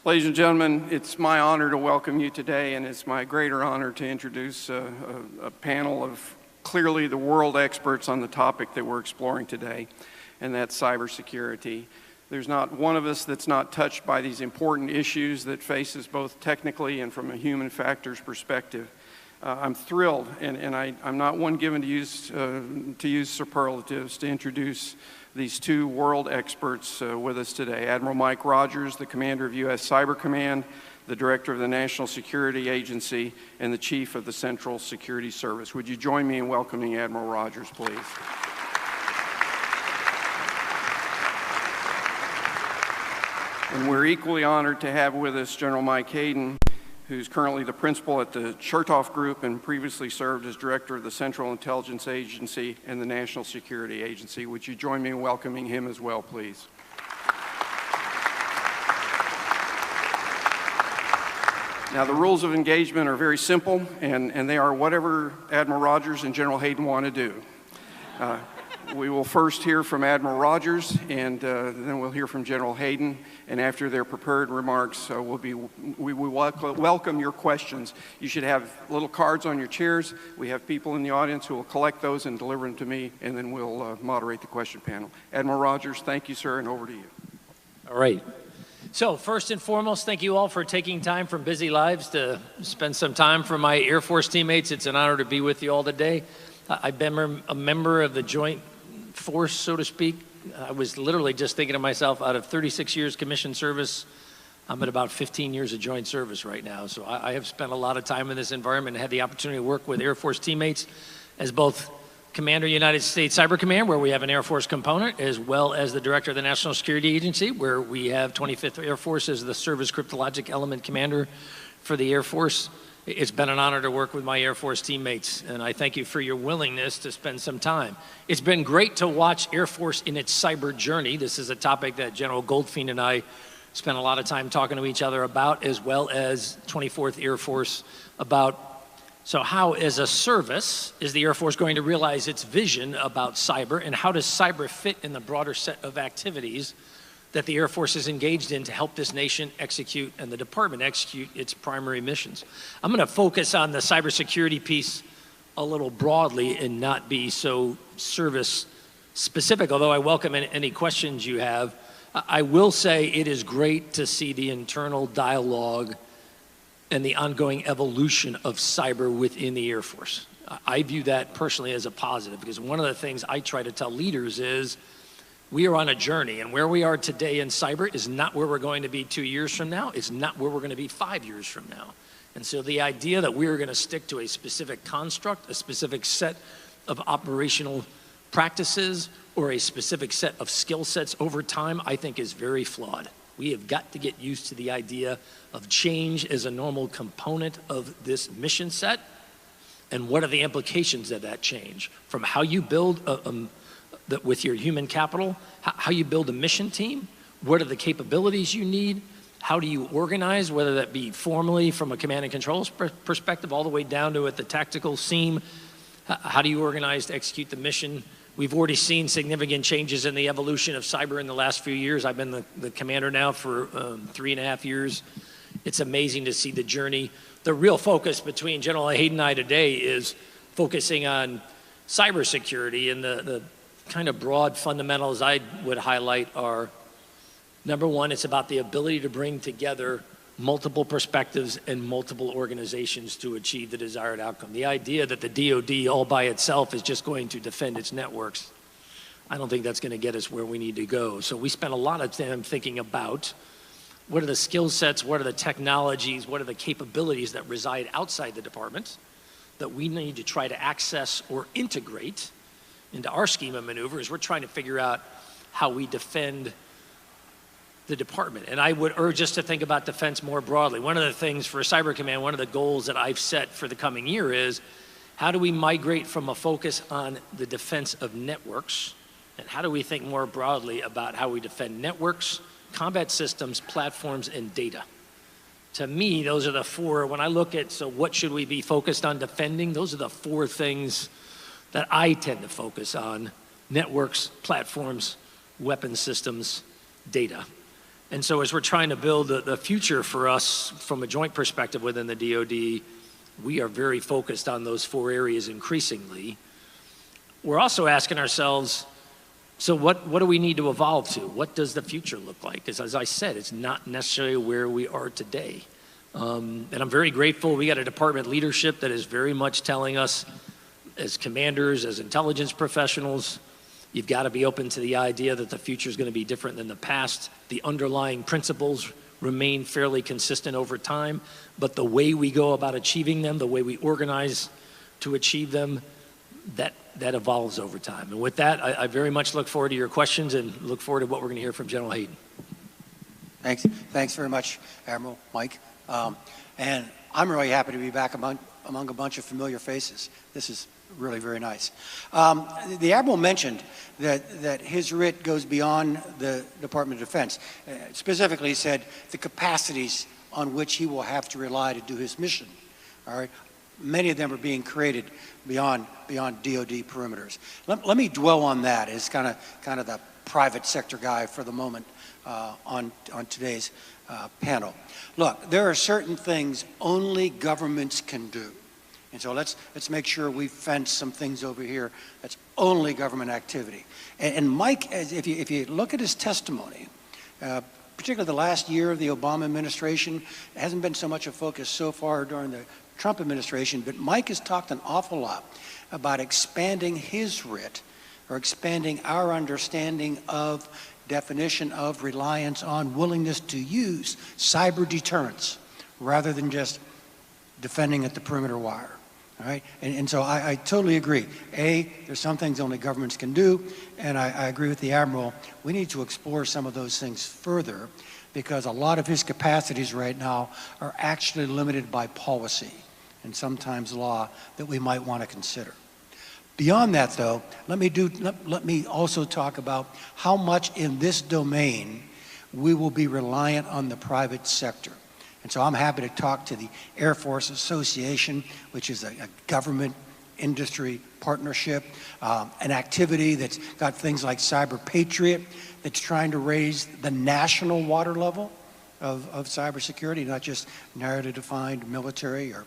Ladies and gentlemen, it's my honor to welcome you today, and it's my greater honor to introduce a panel of clearly the world experts on the topic that we're exploring today, and that's cybersecurity. There's not one of us that's not touched by these important issues that face us both technically and from a human factors perspective. I'm thrilled, and I'm not one given to use superlatives, to introduce these two world experts with us today. Admiral Mike Rogers, the commander of U.S. Cyber Command, the director of the National Security Agency, and the chief of the Central Security Service. Would you join me in welcoming Admiral Rogers, please? And we're equally honored to have with us General Mike Hayden, who's currently the principal at the Chertoff Group and previously served as director of the Central Intelligence Agency and the National Security Agency. Would you join me in welcoming him as well, please? Now, the rules of engagement are very simple, and they are whatever Admiral Rogers and General Hayden want to do. We will first hear from Admiral Rogers, and then we'll hear from General Hayden. And after their prepared remarks, we will welcome your questions. You should have little cards on your chairs. We have people in the audience who will collect those and deliver them to me, and then we'll moderate the question panel. Admiral Rogers, thank you, sir, and over to you. All right. So first and foremost, thank you all for taking time from busy lives to spend some time for my Air Force teammates. It's an honor to be with you all today. I've been a member of the Joint Force, so to speak. I was literally just thinking to myself, out of 36 years commissioned service, I'm at about 15 years of joint service right now. So I have spent a lot of time in this environment and had the opportunity to work with Air Force teammates as both Commander United States Cyber Command, where we have an Air Force component, as well as the Director of the National Security Agency, where we have 25th Air Force as the Service Cryptologic Element Commander for the Air Force. It's been an honor to work with my Air Force teammates, and I thank you for your willingness to spend some time. It's been great to watch Air Force in its cyber journey. This is a topic that General Goldfein and I spent a lot of time talking to each other about, as well as 24th Air Force about. So how, as a service, is the Air Force going to realize its vision about cyber, and how does cyber fit in the broader set of activities that the Air Force is engaged in to help this nation execute and the department execute its primary missions? I'm going to focus on the cybersecurity piece a little broadly and not be so service specific, although I welcome any questions you have. I will say it is great to see the internal dialogue and the ongoing evolution of cyber within the Air Force. I view that personally as a positive, because one of the things I try to tell leaders is we are on a journey, and where we are today in cyber is not where we're going to be 2 years from now. It's not where we're going to be 5 years from now. And so the idea that we're going to stick to a specific construct, a specific set of operational practices, or a specific set of skill sets over time, I think is very flawed. We have got to get used to the idea of change as a normal component of this mission set, and what are the implications of that change, from how you build with your human capital, how you build a mission team, what are the capabilities you need, how do you organize, whether that be formally from a command and control perspective all the way down to at the tactical seam, how do you organize to execute the mission. We've already seen significant changes in the evolution of cyber in the last few years. I've been the commander now for 3.5 years. It's amazing to see the journey. The real focus between General Hayden and I today is focusing on cybersecurity, and the kind of broad fundamentals I would highlight are, number one, it's about the ability to bring together multiple perspectives and multiple organizations to achieve the desired outcome. The idea that the DoD all by itself is just going to defend its networks, I don't think that's going to get us where we need to go. So we spent a lot of time thinking about what are the skill sets, what are the technologies, what are the capabilities that reside outside the department that we need to try to access or integrate into our scheme of maneuvers. We're trying to figure out how we defend the department. And I would urge us to think about defense more broadly. One of the things for Cyber Command, one of the goals that I've set for the coming year is, how do we migrate from a focus on the defense of networks, and how do we think more broadly about how we defend networks, combat systems, platforms, and data? To me, those are the four, when I look at, so what should we be focused on defending, those are the four things that I tend to focus on: networks, platforms, weapon systems, data. And so as we're trying to build the future for us from a joint perspective within the DoD, we are very focused on those 4 areas increasingly. We're also asking ourselves, so what do we need to evolve to? What does the future look like? Because as I said, it's not necessarily where we are today. And I'm very grateful. We got a department leadership that is very much telling us as commanders, as intelligence professionals, you've got to be open to the idea that the future is going to be different than the past. The underlying principles remain fairly consistent over time, but the way we go about achieving them, the way we organize to achieve them, that evolves over time. And with that, I very much look forward to your questions and look forward to what we're going to hear from General Hayden. Thanks very much, Admiral Mike. And I'm really happy to be back among a bunch of familiar faces. This is really very nice. The Admiral mentioned that his writ goes beyond the Department of Defense. Specifically, he said the capacities on which he will have to rely to do his mission. All right, many of them are being created beyond DoD perimeters. Let me dwell on that as kind of the private sector guy for the moment on today's panel. Look, there are certain things only governments can do. And so let's make sure we fence some things over here that's only government activity. And Mike, if you look at his testimony, particularly the last year of the Obama administration, it hasn't been so much a focus so far during the Trump administration, but Mike has talked an awful lot about expanding his writ, or expanding our understanding of definition of reliance on willingness to use cyber deterrence rather than just defending at the perimeter wire. All right, and so I totally agree. There's some things only governments can do, and I agree with the Admiral. We need to explore some of those things further because a lot of his capacities right now are actually limited by policy and sometimes law that we might want to consider. Beyond that, though, let me also talk about how much in this domain we will be reliant on the private sector. And so I'm happy to talk to the Air Force Association, which is a government industry partnership, an activity that's got things like Cyber Patriot that's trying to raise the national water level of cybersecurity, not just narrowly defined military or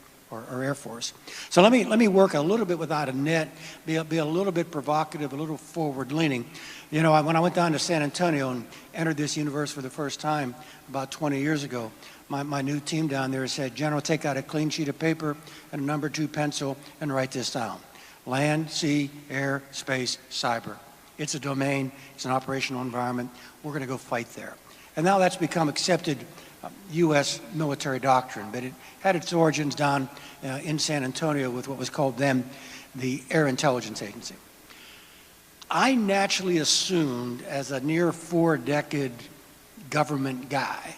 Air Force. So let me work a little bit without a net, be a little bit provocative, a little forward-leaning. You know, when I went down to San Antonio and entered this universe for the first time about 20 years ago, my new team down there said, General, take out a clean sheet of paper and a number 2 pencil and write this down. Land, sea, air, space, cyber. It's a domain, it's an operational environment. We're going to go fight there. And now that's become accepted U.S. military doctrine, but it had its origins down in San Antonio with what was called then the Air Intelligence Agency. I naturally assumed, as a near 4-decade government guy,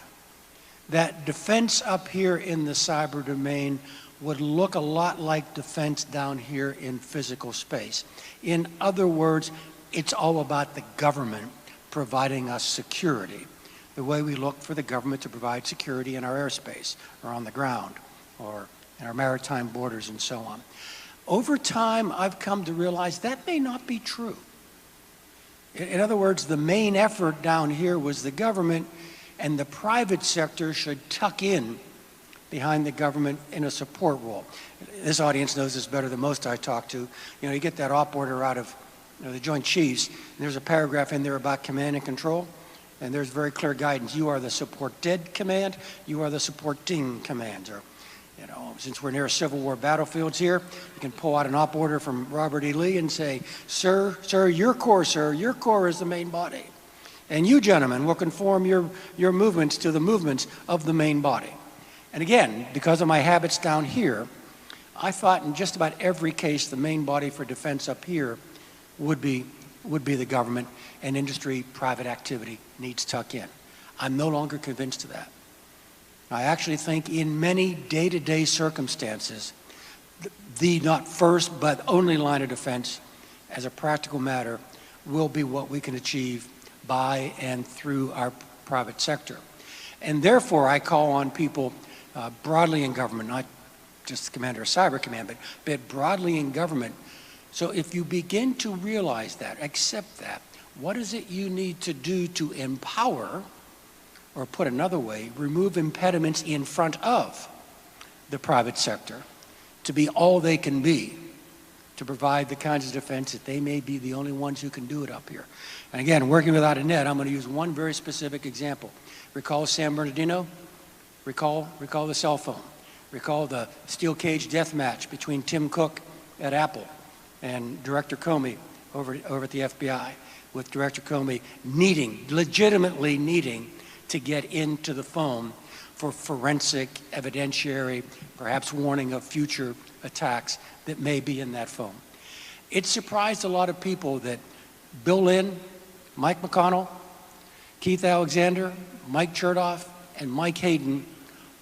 that defense up here in the cyber domain would look a lot like defense down here in physical space. In other words, it's all about the government providing us security, the way we look for the government to provide security in our airspace or on the ground or in our maritime borders and so on. Over time, I've come to realize that may not be true. In other words, the main effort down here was the government, and the private sector should tuck in behind the government in a support role. This audience knows this better than most I talk to. You know, you get that op order out of the Joint Chiefs, and there's a paragraph in there about command and control, and there's very clear guidance. You are the supported command, you are the supporting command. Or, you know, since we're near Civil War battlefields here, you can pull out an op order from Robert E. Lee and say, sir, your corps is the main body. And you gentlemen will conform your movements to the movements of the main body. And again, because of my habits down here, I thought in just about every case the main body for defense up here would be the government, and industry, private activity needs tuck in. I'm no longer convinced of that. I actually think in many day-to-day circumstances, the not first but only line of defense as a practical matter will be what we can achieve by and through our private sector. And therefore, I call on people broadly in government, not just the commander of Cyber Command, but broadly in government. So if you begin to realize that, accept that, what is it you need to do to empower or put another way, remove impediments in front of the private sector to be all they can be, to provide the kinds of defense that they may be the only ones who can do it up here. And again, working without a net, I'm going to use one very specific example. Recall San Bernardino? Recall the cell phone. Recall the steel cage death match between Tim Cook at Apple and Director Comey over at the FBI, with Director Comey legitimately needing to get into the phone for forensic, evidentiary, perhaps warning of future attacks that may be in that phone. It surprised a lot of people that Bill Lynn, Mike McConnell, Keith Alexander, Mike Chertoff, and Mike Hayden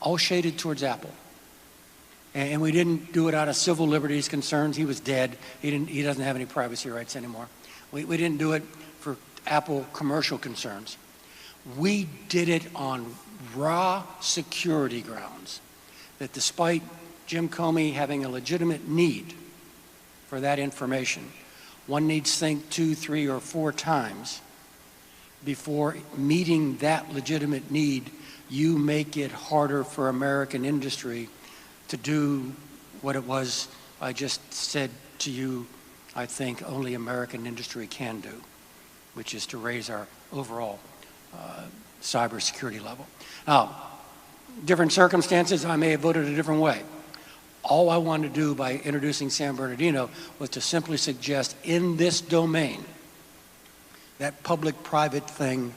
all shaded towards Apple. And we didn't do it out of civil liberties concerns. He was dead. He doesn't have any privacy rights anymore. We didn't do it for Apple commercial concerns. We did it on raw security grounds, that despite Jim Comey having a legitimate need for that information, one needs to think 2, 3, or 4 times before meeting that legitimate need. You make it harder for American industry to do what it was I just said to you, I think only American industry can do, which is to raise our overall cybersecurity level. Now, different circumstances, I may have voted a different way. All I wanted to do by introducing San Bernardino was to simply suggest in this domain that public-private thing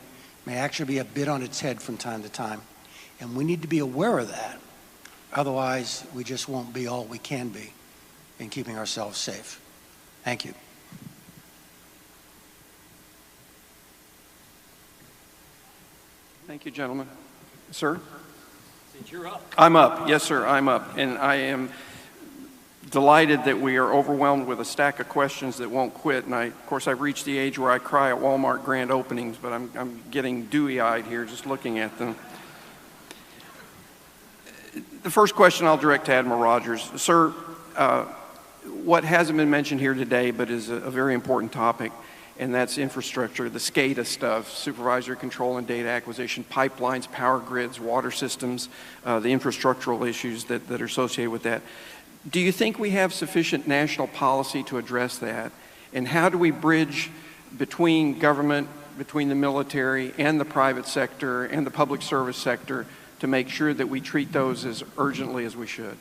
may actually be a bit on its head from time to time. And we need to be aware of that. Otherwise, we just won't be all we can be in keeping ourselves safe. Thank you. Thank you, gentlemen. Sir? You're up. I'm up. Yes, sir, I'm up. And I am delighted that we are overwhelmed with a stack of questions that won't quit. And of course, I've reached the age where I cry at Walmart grand openings, but I'm getting dewy-eyed here just looking at them. The first question I'll direct to Admiral Rogers. Sir, what hasn't been mentioned here today, but is a very important topic, and that's infrastructure, the SCADA stuff, supervisory control and data acquisition, pipelines, power grids, water systems, the infrastructural issues that are associated with that. Do you think we have sufficient national policy to address that? And how do we bridge between government, between the military and the private sector and the public service sector to make sure that we treat those as urgently as we should?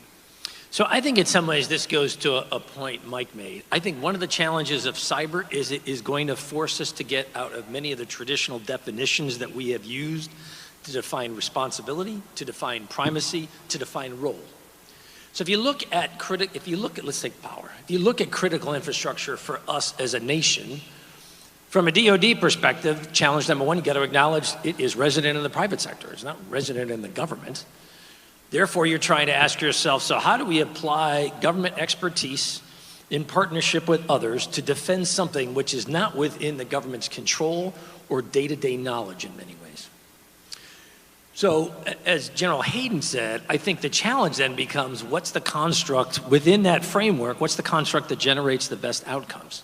So I think in some ways this goes to a point Mike made. I think one of the challenges of cyber is it is going to force us to get out of many of the traditional definitions that we have used to define responsibility, to define primacy, to define role. So if you look at let's take power. If you look at critical infrastructure for us as a nation, from a DoD perspective, challenge number one, you got to acknowledge it is resident in the private sector. It's not resident in the government. Therefore, you're trying to ask yourself, so how do we apply government expertise in partnership with others to defend something which is not within the government's control or day-to-day knowledge in many ways? So, as General Hayden said, I think the challenge then becomes, what's the construct within that framework? What's the construct that generates the best outcomes?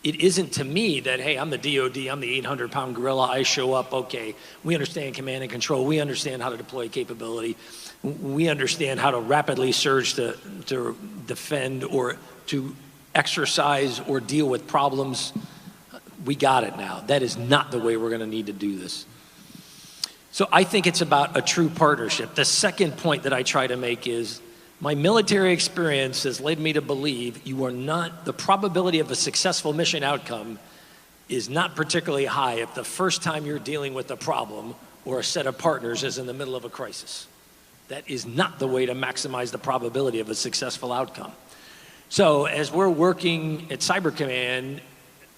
It isn't to me that, hey, I'm the DOD, I'm the 800-pound gorilla, I show up, okay, we understand command and control, we understand how to deploy capability, we understand how to rapidly surge to defend or to exercise or deal with problems. We got it now. That is not the way we're going to need to do this. So I think it's about a true partnership. The second point that I try to make is my military experience has led me to believe the probability of a successful mission outcome is not particularly high if the first time you're dealing with a problem or a set of partners is in the middle of a crisis. That is not the way to maximize the probability of a successful outcome. So as we're working at Cyber Command,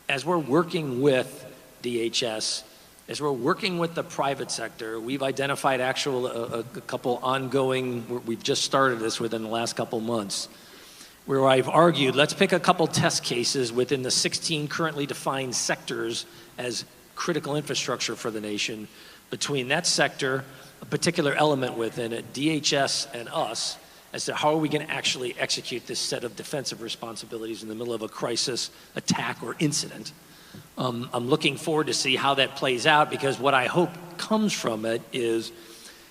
as we're working with DHS, as we're working with the private sector, we've identified a couple ongoing, we've just started this within the last couple months, where I've argued, let's pick a couple test cases within the 16 currently defined sectors as critical infrastructure for the nation. Between that sector, a particular element within it, DHS and us, as to how are we going to actually execute this set of defensive responsibilities in the middle of a crisis, attack, or incident. I'm looking forward to see how that plays out, because what I hope comes from it is,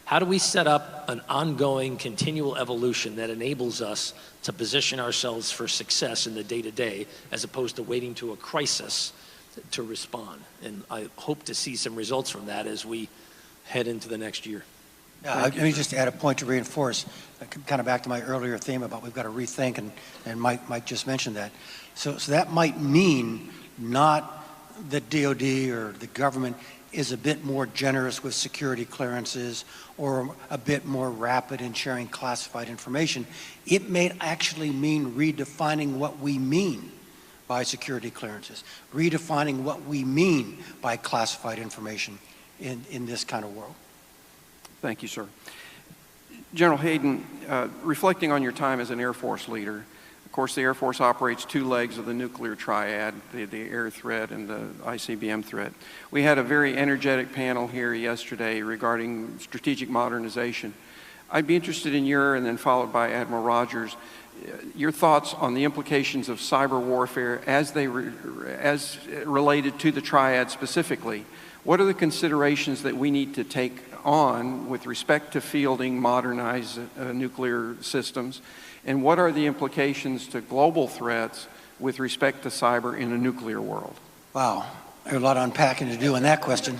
how do we set up an ongoing, continual evolution that enables us to position ourselves for success in the day-to-day, as opposed to waiting to a crisis to respond? And I hope to see some results from that as we head into the next year. Yeah, let me just add a point to reinforce, kind of back to my earlier theme about we've got to rethink, and Mike just mentioned that. So that might mean not that DOD or the government is a bit more generous with security clearances or a bit more rapid in sharing classified information. It may actually mean redefining what we mean by security clearances, redefining what we mean by classified information in this kind of world. Thank you, sir. General Hayden, reflecting on your time as an Air Force leader, of course, the Air Force operates two legs of the nuclear triad, the air threat and the ICBM threat. We had a very energetic panel here yesterday regarding strategic modernization. I'd be interested in and then followed by Admiral Rogers, your thoughts on the implications of cyber warfare as related to the triad specifically. What are the considerations that we need to take on with respect to fielding modernized nuclear systems? And what are the implications to global threats with respect to cyber in a nuclear world? Wow, there's a lot of unpacking to do in that question.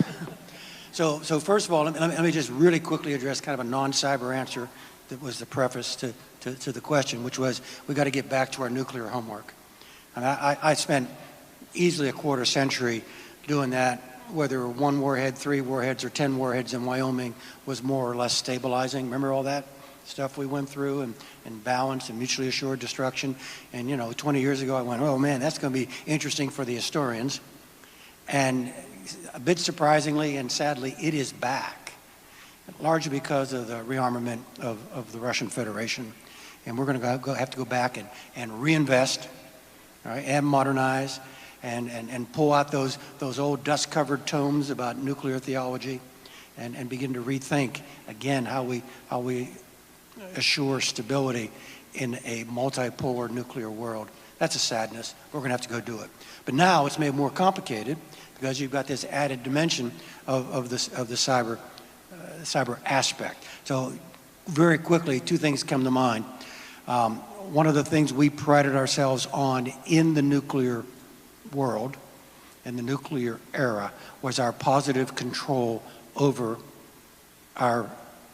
So first of all, let me just really quickly address kind of a non-cyber answer that was the preface to the question, which was, we got to get back to our nuclear homework. And I spent easily a quarter century doing that, whether 1 warhead, 3 warheads, or 10 warheads in Wyoming was more or less stabilizing. Remember all that stuff we went through, and balance and mutually assured destruction? And 20 years ago I went, oh man, that's going to be interesting for the historians. And a bit surprisingly and sadly, it is back, largely because of the rearmament of the Russian Federation. And we're going to have to go back and reinvest, all right, and modernize, and pull out those old dust-covered tomes about nuclear theology, and begin to rethink again how we assure stability in a multipolar nuclear world. That's a sadness. We're going to have to go do it. But now it's made more complicated because you've got this added dimension of the cyber aspect. So very quickly, 2 things come to mind. One of the things we prided ourselves on in the nuclear world, in the nuclear era, was our positive control over our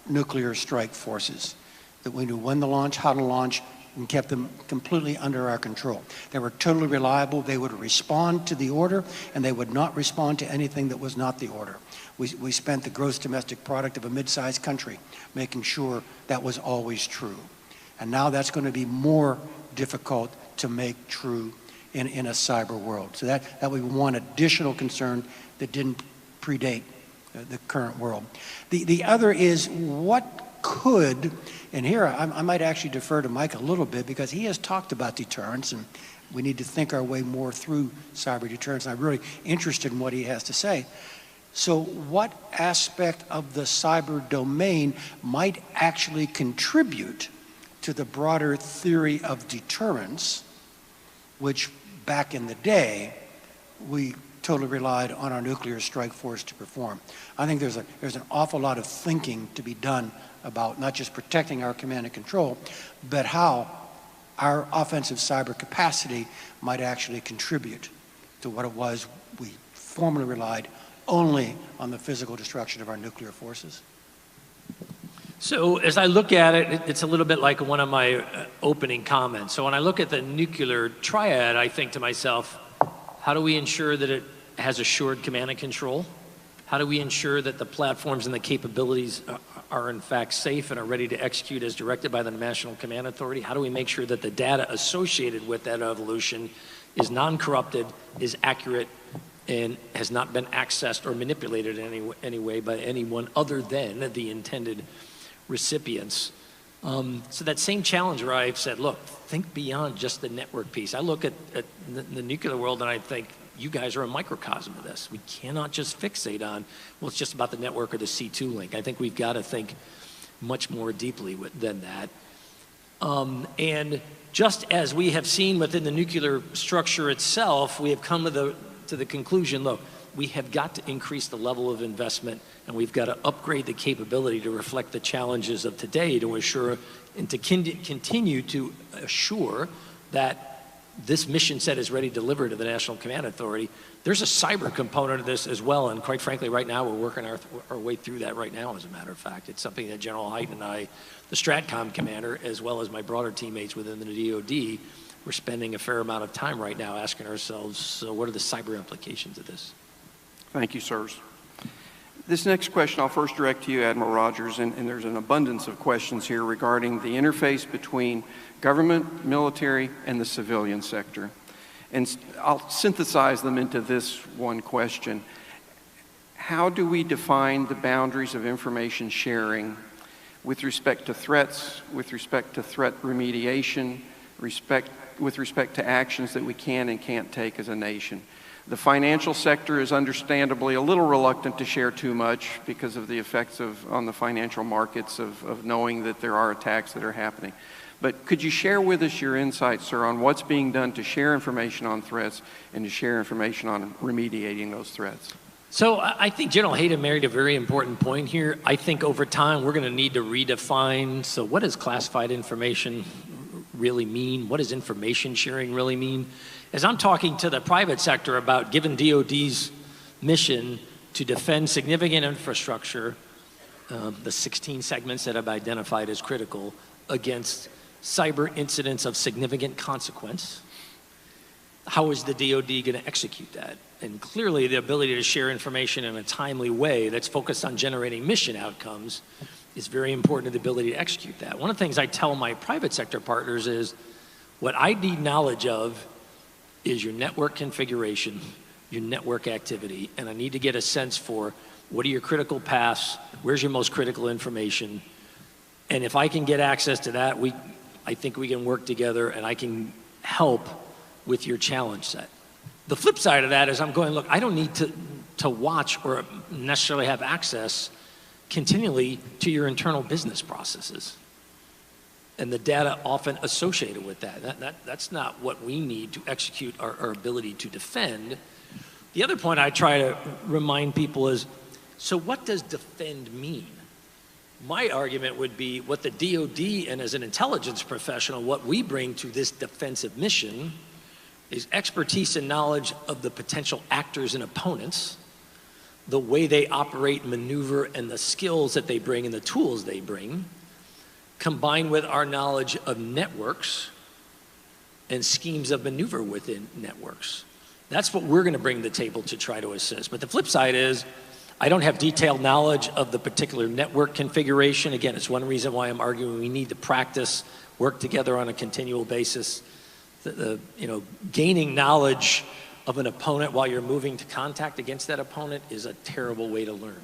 nuclear strike forces. That we knew when to launch, how to launch, and kept them completely under our control. They were totally reliable. They would respond to the order, and they would not respond to anything that was not the order. We spent the gross domestic product of a mid-sized country making sure that was always true. And now that's going to be more difficult to make true in a cyber world. So that would be one additional concern that didn't predate the current world. The other is what could, and here I might actually defer to Mike a little bit, because he has talked about deterrence, and we need to think our way more through cyber deterrence. I'm really interested in what he has to say. So what aspect of the cyber domain might actually contribute to the broader theory of deterrence, which back in the day we totally relied on our nuclear strike force to perform? I think there's an awful lot of thinking to be done about not just protecting our command and control, but how our offensive cyber capacity might actually contribute to what it was we formerly relied only on the physical destruction of our nuclear forces. So as I look at it, it's a little bit like one of my opening comments. So when I look at the nuclear triad, I think to myself, how do we ensure that it has assured command and control? How do we ensure that the platforms and the capabilities are in fact safe and are ready to execute as directed by the National Command Authority? How do we make sure that the data associated with that evolution is non-corrupted, is accurate, and has not been accessed or manipulated in any way by anyone other than the intended recipients? So that same challenge where I've said, look, think beyond just the network piece. I look at the nuclear world and I think, you guys are a microcosm of this. We cannot just fixate on, well, it's just about the network or the C2 link. I think we've got to think much more deeply than that. And just as we have seen within the nuclear structure itself, we have come to to the conclusion, look, we have got to increase the level of investment, and we've got to upgrade the capability to reflect the challenges of today to assure and to continue to assure that this mission set is ready to deliver to the National Command Authority. There's a cyber component of this as well, and quite frankly, right now, we're working our way through that right now, as a matter of fact. It's something that General Hayden and I, the STRATCOM commander, as well as my broader teammates within the DoD, we're spending a fair amount of time right now asking ourselves, so what are the cyber implications of this? Thank you, sirs. This next question I'll first direct to you, Admiral Rogers, and there's an abundance of questions here regarding the interface between government, military, and the civilian sector. And I'll synthesize them into this one question. How do we define the boundaries of information sharing with respect to threats, with respect to threat remediation, with respect to actions that we can and can't take as a nation? The financial sector is understandably a little reluctant to share too much because of the effects on the financial markets of knowing that there are attacks that are happening. But could you share with us your insights, sir, on what's being done to share information on threats and to share information on remediating those threats? So I think General Hayden made a very important point here. I think over time we're going to need to redefine, so what does classified information really mean? What does information sharing really mean? As I'm talking to the private sector about given DoD's mission to defend significant infrastructure, the 16 segments that I've identified as critical, against cyber incidents of significant consequence, how is the DoD going to execute that? And clearly the ability to share information in a timely way that's focused on generating mission outcomes is very important to the ability to execute that. One of the things I tell my private sector partners is what I need knowledge of is your network configuration, your network activity, and I need to get a sense for what are your critical paths, where's your most critical information, and if I can get access to that, I think we can work together and I can help with your challenge set. The flip side of that is I'm going, look, I don't need to watch or necessarily have access continually to your internal business processes and the data often associated with that. That's not what we need to execute our ability to defend. The other point I try to remind people is, so what does defend mean? My argument would be what the DoD and as an intelligence professional, what we bring to this defensive mission is expertise and knowledge of the potential actors and opponents, the way they operate, maneuver, and the skills that they bring and the tools they bring, combined with our knowledge of networks and schemes of maneuver within networks. That's what we're going to bring to the table to try to assist. But the flip side is, I don't have detailed knowledge of the particular network configuration. Again, it's one reason why I'm arguing we need to practice, work together on a continual basis. Gaining knowledge of an opponent while you're moving to contact against that opponent is a terrible way to learn.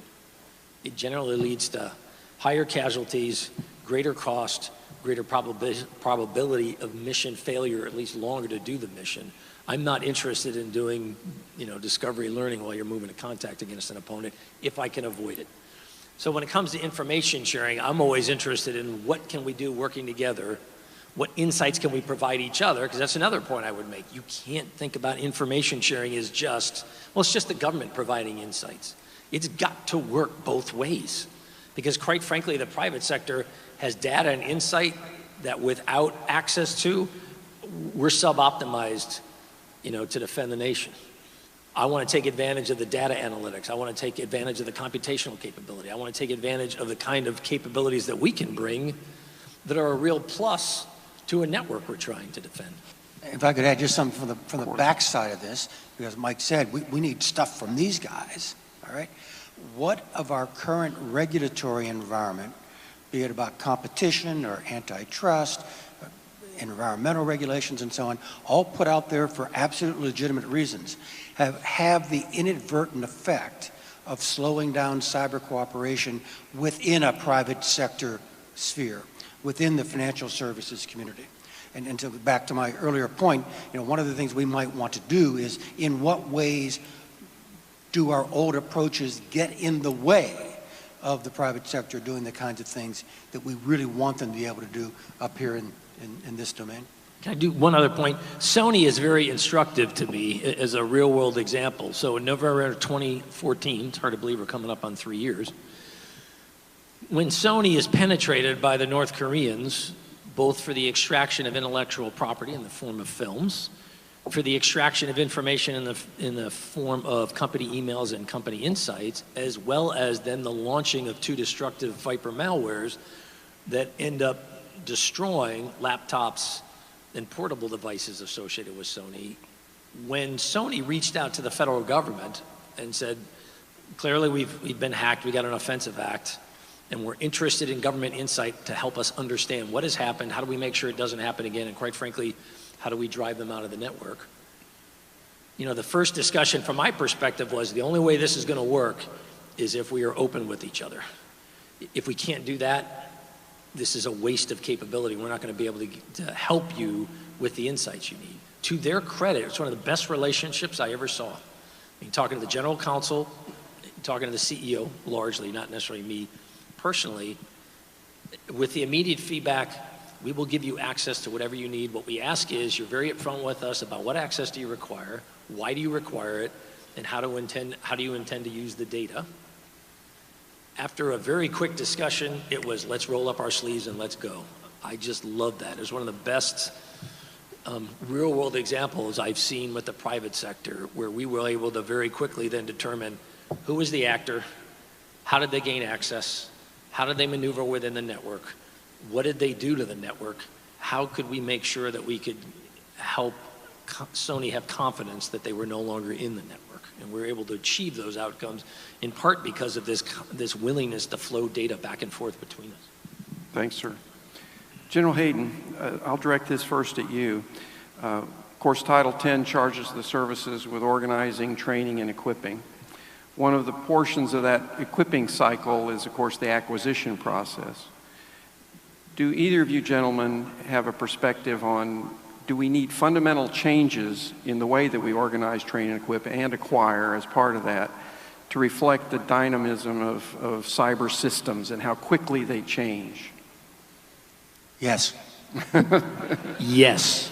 It generally leads to higher casualties, greater cost, greater probability of mission failure, at least longer to do the mission. I'm not interested in doing, discovery learning while you're moving to contact against an opponent if I can avoid it. So when it comes to information sharing, I'm always interested in what can we do working together, what insights can we provide each other, because that's another point I would make. You can't think about information sharing as it's just the government providing insights. It's got to work both ways, because quite frankly, the private sector has data and insight that without access to, we're sub-optimized to defend the nation. I want to take advantage of the data analytics. I want to take advantage of the computational capability. I want to take advantage of the kind of capabilities that we can bring that are a real plus to a network we're trying to defend. If I could add just something from the backside of this, because Mike said we need stuff from these guys, all right? What of our current regulatory environment, be it about competition or antitrust, environmental regulations and so on, all put out there for absolute legitimate reasons, have the inadvertent effect of slowing down cyber cooperation within a private sector sphere, within the financial services community. And to back to my earlier point, one of the things we might want to do is, in what ways do our old approaches get in the way of the private sector doing the kinds of things that we really want them to be able to do up here in this domain? Can I do one other point? Sony is very instructive to me as a real world example. So in November 2014, it's hard to believe we're coming up on 3 years, when Sony is penetrated by the North Koreans, both for the extraction of intellectual property in the form of films, for the extraction of information in the form of company emails and company insights, as well as then the launching of 2 destructive Viper malwares that end up destroying laptops and portable devices associated with Sony. When Sony reached out to the federal government and said, clearly we've been hacked, we got an offensive act, and we're interested in government insight to help us understand what has happened, how do we make sure it doesn't happen again, and quite frankly, how do we drive them out of the network? You know, the first discussion from my perspective was the only way this is gonna work is if we are open with each other. If we can't do that, this is a waste of capability. We're not gonna be able to help you with the insights you need. To their credit, it's one of the best relationships I ever saw. I mean, talking to the general counsel, talking to the CEO, largely, not necessarily me personally, with the immediate feedback, we will give you access to whatever you need. What we ask is you're very upfront with us about what access do you require, why do you require it, and how do you intend to use the data. After a very quick discussion, it was let's roll up our sleeves and let's go. I just love that. It was one of the best real world examples I've seen with the private sector, where we were able to very quickly then determine who was the actor, how did they gain access, how did they maneuver within the network, what did they do to the network, how could we make sure that we could help Sony have confidence that they were no longer in the network. And we were able to achieve those outcomes in part because of this willingness to flow data back and forth between us. Thanks, sir. General Hayden, I'll direct this first at you. Of course, Title 10 charges the services with organizing, training, and equipping. One of the portions of that equipping cycle is, of course, the acquisition process. Do either of you gentlemen have a perspective on, do we need fundamental changes in the way that we organize, train, and equip and acquire as part of that to reflect the dynamism of cyber systems and how quickly they change? Yes. Yes.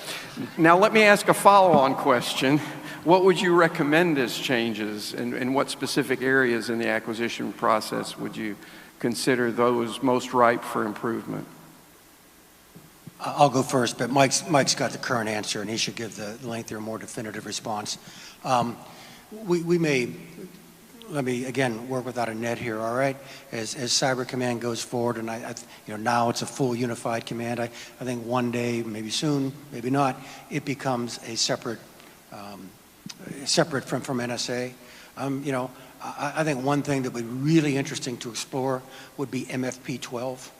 Now let me ask a follow-on question. What would you recommend as changes, and what specific areas in the acquisition process would you consider those most ripe for improvement? I'll go first, but Mike's got the current answer, and he should give the lengthier, more definitive response. We may, let me again work without a net here, all right? As Cyber Command goes forward, and now it's a full unified command. I think one day, maybe soon, maybe not, it becomes a separate from NSA. I think one thing that would be really interesting to explore would be MFP 12,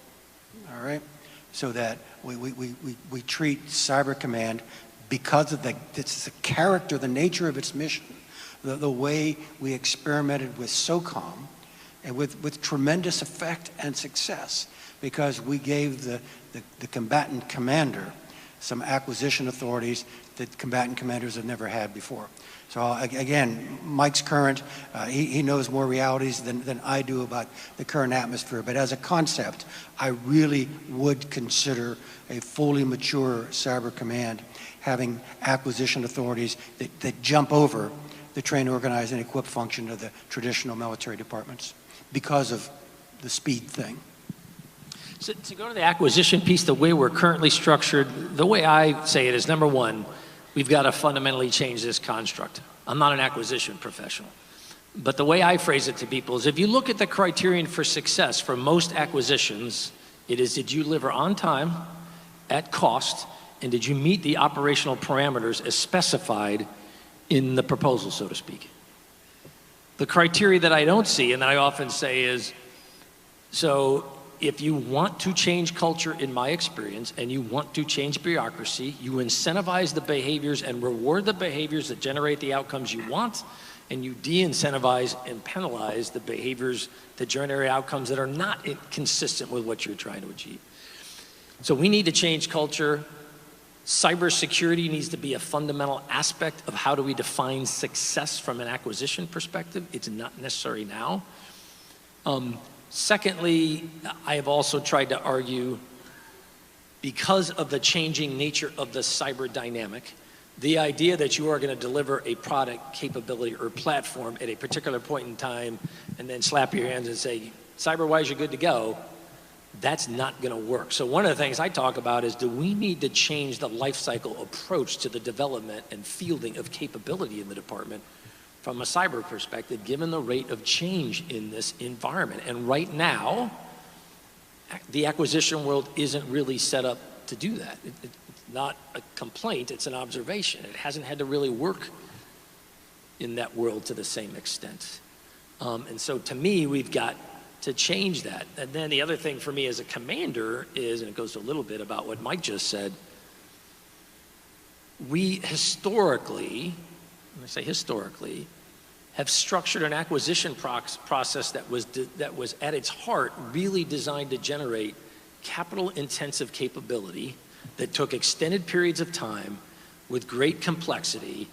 all right? So that we treat Cyber Command because of the character, the nature of its mission, the way we experimented with SOCOM, and with tremendous effect and success, because we gave the combatant commander some acquisition authorities that combatant commanders have never had before. So again, Mike's current, he knows more realities than I do about the current atmosphere, but as a concept, I really would consider a fully mature Cyber Command having acquisition authorities that jump over the train, organize, and equip function of the traditional military departments because of the speed thing. So to go to the acquisition piece, the way we're currently structured, the way I say it is, number one, we've got to fundamentally change this construct. I'm not an acquisition professional. But the way I phrase it to people is, if you look at the criterion for success for most acquisitions, it is, did you deliver on time, at cost, and did you meet the operational parameters as specified in the proposal, so to speak? The criteria that I don't see, and that I often say is, so if you want to change culture, in my experience, and you want to change bureaucracy, you incentivize the behaviors and reward the behaviors that generate the outcomes you want, and you de-incentivize and penalize the behaviors that generate outcomes that are not consistent with what you're trying to achieve. So we need to change culture. Cybersecurity needs to be a fundamental aspect of how do we define success from an acquisition perspective. It's not necessary now. Secondly, I have also tried to argue because of the changing nature of the cyber dynamic, the idea that you are going to deliver a product, capability, or platform at a particular point in time and then slap your hands and say, cyber-wise, you're good to go, that's not going to work. So one of the things I talk about is, do we need to change the life cycle approach to the development and fielding of capability in the department from a cyber perspective, given the rate of change in this environment? And right now, the acquisition world isn't really set up to do that. It's not a complaint, it's an observation. It hasn't had to really work in that world to the same extent. And so to me, we've got to change that. And then the other thing for me as a commander is, and it goes a little bit about what Mike just said, we historically, when I say historically, have structured an acquisition process that was at its heart really designed to generate capital-intensive capability that took extended periods of time with great complexity,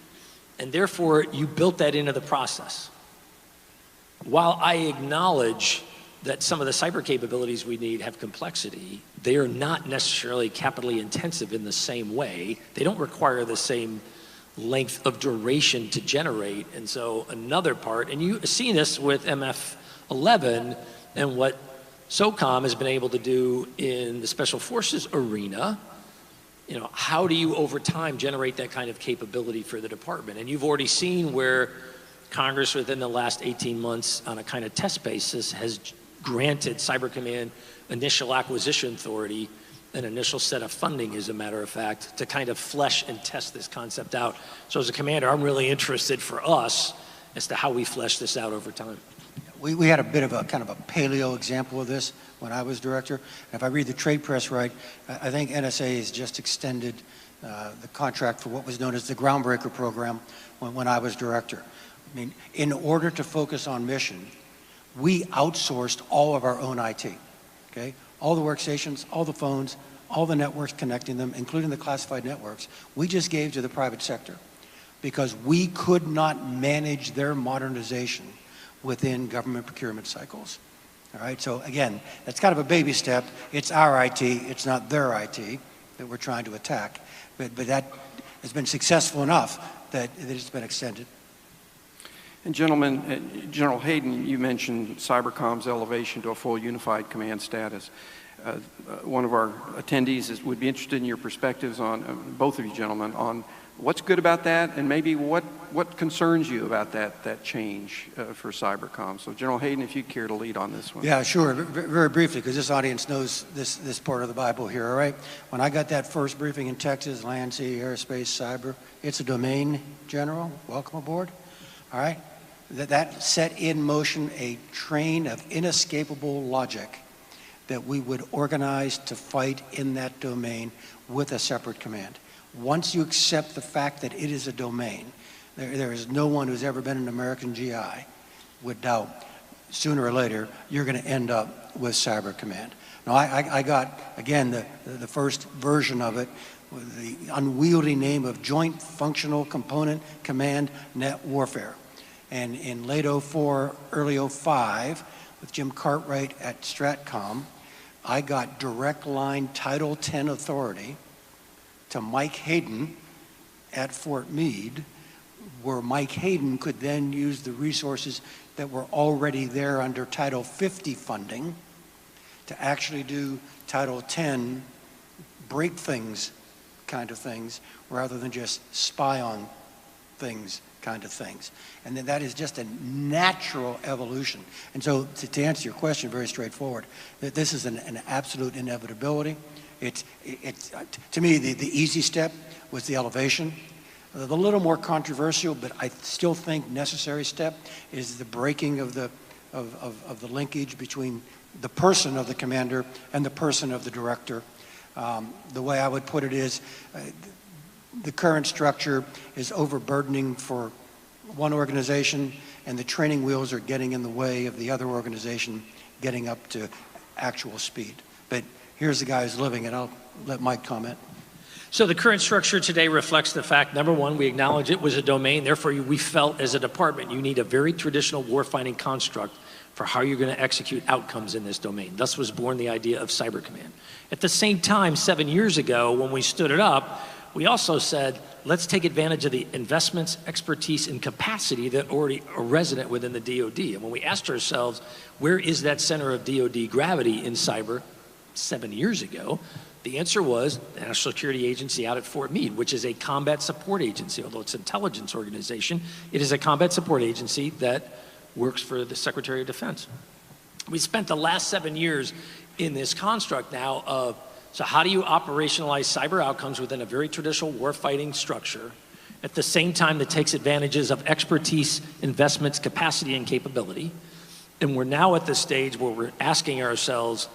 and therefore you built that into the process. While I acknowledge that some of the cyber capabilities we need have complexity, they are not necessarily capitally intensive in the same way. They don't require the same length of duration to generate. And so another part, and you've seen this with MF-11 and what SOCOM has been able to do in the Special Forces arena, you know, how do you over time generate that kind of capability for the department? And you've already seen where Congress within the last 18 months on a kind of test basis has granted Cyber Command initial acquisition authority, an initial set of funding, as a matter of fact, to kind of flesh and test this concept out. So as a commander, I'm really interested for us as to how we flesh this out over time. We had a bit of a kind of a paleo example of this when I was director. If I read the trade press right, I think NSA has just extended the contract for what was known as the Groundbreaker program when I was director. I mean, in order to focus on mission, we outsourced all of our own IT, okay? All the workstations, all the phones, all the networks connecting them, including the classified networks, we just gave to the private sector because we could not manage their modernization within government procurement cycles. All right, so again, that's kind of a baby step. It's our IT, it's not their IT that we're trying to attack, but that has been successful enough that it's been extended. And gentlemen, General Hayden, you mentioned Cybercom's elevation to a full unified command status. One of our attendees would be interested in your perspectives on, both of you gentlemen, on what's good about that and maybe what concerns you about that change for Cybercom. So General Hayden, if you'd care to lead on this one. Yeah, sure, very briefly, because this audience knows this part of the Bible here, all right? When I got that first briefing in Texas, land, sea, airspace, cyber, it's a domain, General, welcome aboard, all right? That set in motion a train of inescapable logic that we would organize to fight in that domain with a separate command. Once you accept the fact that it is a domain, there is no one who's ever been an American GI would doubt sooner or later you're going to end up with Cyber Command. Now I got, again, the first version of it with the unwieldy name of Joint Functional Component Command Net Warfare. And in late '04, early '05, with Jim Cartwright at Stratcom, I got direct line Title X authority to Mike Hayden at Fort Meade, where Mike Hayden could then use the resources that were already there under Title 50 funding to actually do Title 10 break things kind of things rather than just spy on things kind of things. And then that is just a natural evolution. And so to answer your question very straightforward, that this is an absolute inevitability. It's to me, the easy step was the elevation. The little more controversial, but I still think necessary step is the breaking of the linkage between the person of the commander and the person of the director. The way I would put it is the current structure is overburdening for one organization, and the training wheels are getting in the way of the other organization getting up to actual speed. But here's the guy who's living it. I'll let Mike comment. So the current structure today reflects the fact, number one, we acknowledge it was a domain, therefore we felt as a department you need a very traditional warfighting construct for how you're going to execute outcomes in this domain. Thus was born the idea of Cyber Command. At the same time, 7 years ago, when we stood it up, we also said, let's take advantage of the investments, expertise, and capacity that already are resident within the DoD. And when we asked ourselves, where is that center of DoD gravity in cyber 7 years ago, the answer was the National Security Agency out at Fort Meade, which is a combat support agency. Although it's an intelligence organization, it is a combat support agency that works for the Secretary of Defense. We spent the last 7 years in this construct now of, so how do you operationalize cyber outcomes within a very traditional warfighting structure at the same time that takes advantages of expertise, investments, capacity, and capability? And we're now at the stage where we're asking ourselves,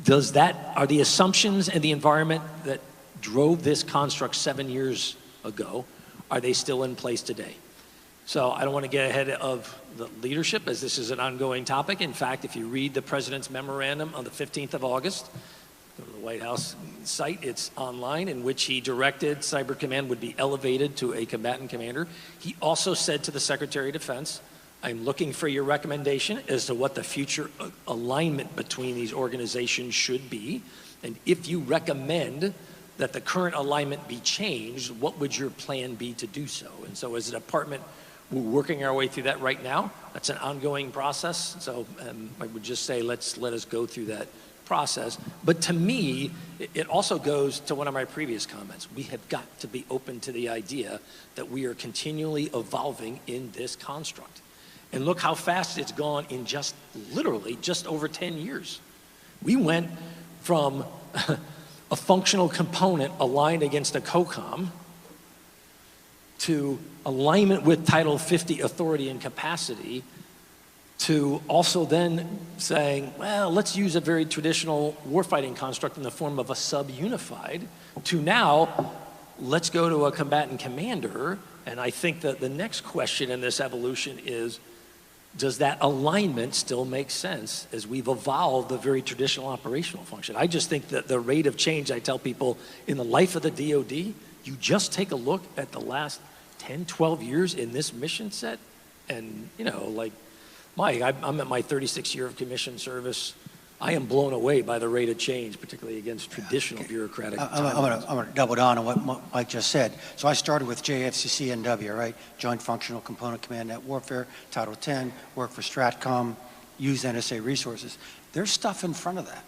are the assumptions and the environment that drove this construct 7 years ago, are they still in place today? So I don't want to get ahead of the leadership, as this is an ongoing topic. In fact, if you read the President's memorandum on the 15th of August, go to the White House site, it's online, in which he directed Cyber Command would be elevated to a combatant commander. He also said to the Secretary of Defense, I'm looking for your recommendation as to what the future alignment between these organizations should be. And if you recommend that the current alignment be changed, what would your plan be to do so? And so as a department, we're working our way through that right now. That's an ongoing process. So I would just say, let us go through that process. But to me, it also goes to one of my previous comments. We have got to be open to the idea that we are continually evolving in this construct. And look how fast it's gone in literally just over 10 years. We went from a functional component aligned against a COCOM to alignment with Title 50 authority and capacity, to also then saying, well, let's use a very traditional warfighting construct in the form of a sub-unified, to now, let's go to a combatant commander. And I think that the next question in this evolution is, does that alignment still make sense as we've evolved the very traditional operational function? I just think that the rate of change, I tell people, in the life of the DoD, you just take a look at the last 10, 12 years in this mission set, and, like Mike, I'm at my 36th year of commissioned service. I am blown away by the rate of change, particularly against traditional bureaucratic I'm going to double down on what Mike just said. So I started with JFCCNW, right? Joint Functional Component Command Net Warfare, Title 10, work for STRATCOM, use NSA resources. There's stuff in front of that.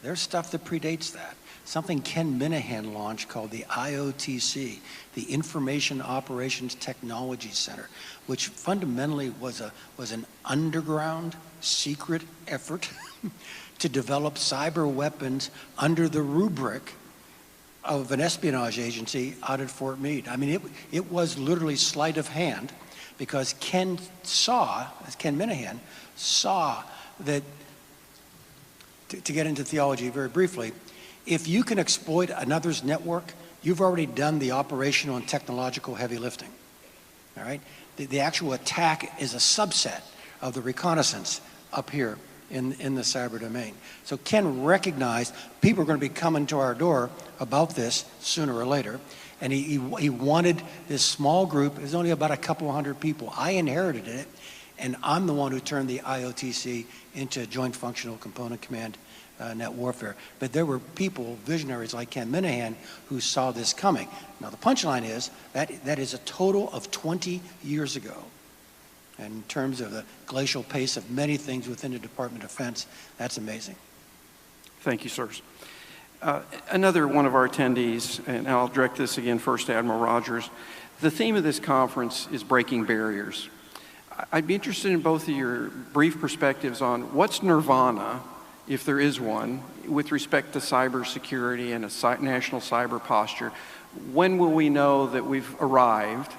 There's stuff that predates that. Something Ken Minahan launched called the IOTC, the Information Operations Technology Center, which fundamentally was an underground secret effort to develop cyber weapons under the rubric of an espionage agency out at Fort Meade. I mean, it was literally sleight of hand, because Ken Minahan saw that, to get into theology very briefly, if you can exploit another's network, you've already done the operational and technological heavy lifting, all right? The actual attack is a subset of the reconnaissance up here in the cyber domain. So Ken recognized people are going to be coming to our door about this sooner or later, and he wanted this small group. There's only about a couple hundred people. I inherited it, and I'm the one who turned the IOTC into Joint Functional Component Command Net Warfare. But there were people, visionaries like Ken Minahan, who saw this coming. Now the punchline is that is a total of 20 years ago. And in terms of the glacial pace of many things within the Department of Defense, that's amazing. Thank you, sirs. Another one of our attendees, and I'll direct this again first to Admiral Rogers. The theme of this conference is breaking barriers. I'd be interested in both of your brief perspectives on what's nirvana, if there is one, with respect to cybersecurity and a national cyber posture. When will we know that we've arrived?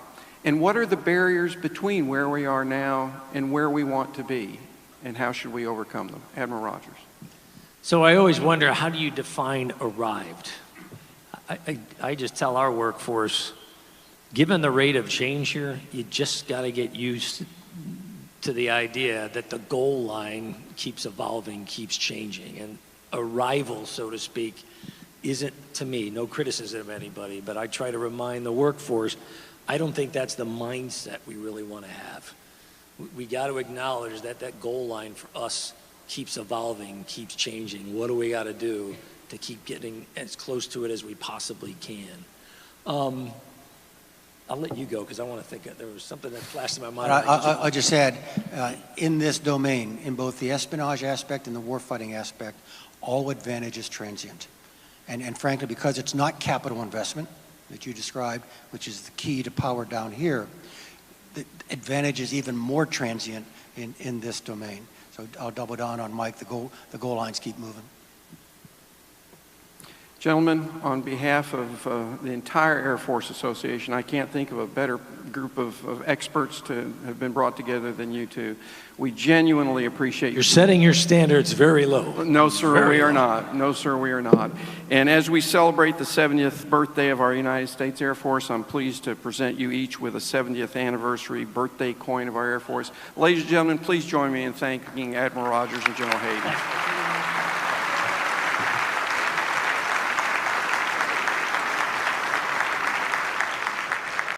And what are the barriers between where we are now and where we want to be? And how should we overcome them? Admiral Rogers. So I always wonder, how do you define arrived? I just tell our workforce, given the rate of change here, you just got to get used to the idea that the goal line keeps evolving, keeps changing. And arrival, so to speak, isn't, to me, no criticism of anybody, but I try to remind the workforce, I don't think that's the mindset we really want to have. we got to acknowledge that that goal line for us keeps evolving, keeps changing. What do we got to do to keep getting as close to it as we possibly can? I'll let you go because I want to think. There was something that flashed in my mind. I'll just add, in this domain, in both the espionage aspect and the warfighting aspect, all advantage is transient. And frankly, because it's not capital investment that you described, which is the key to power down here, the advantage is even more transient in this domain. So I'll double down on Mike. The goal lines keep moving. Gentlemen, on behalf of the entire Air Force Association, I can't think of a better group of experts to have been brought together than you two. We genuinely appreciate You're setting your standards very low. No, sir, Very we are low. not. No, sir, we are not. And as we celebrate the 70th birthday of our United States Air Force, I'm pleased to present you each with a 70th anniversary birthday coin of our Air Force. Ladies and gentlemen, please join me in thanking Admiral Rogers and General Hayden.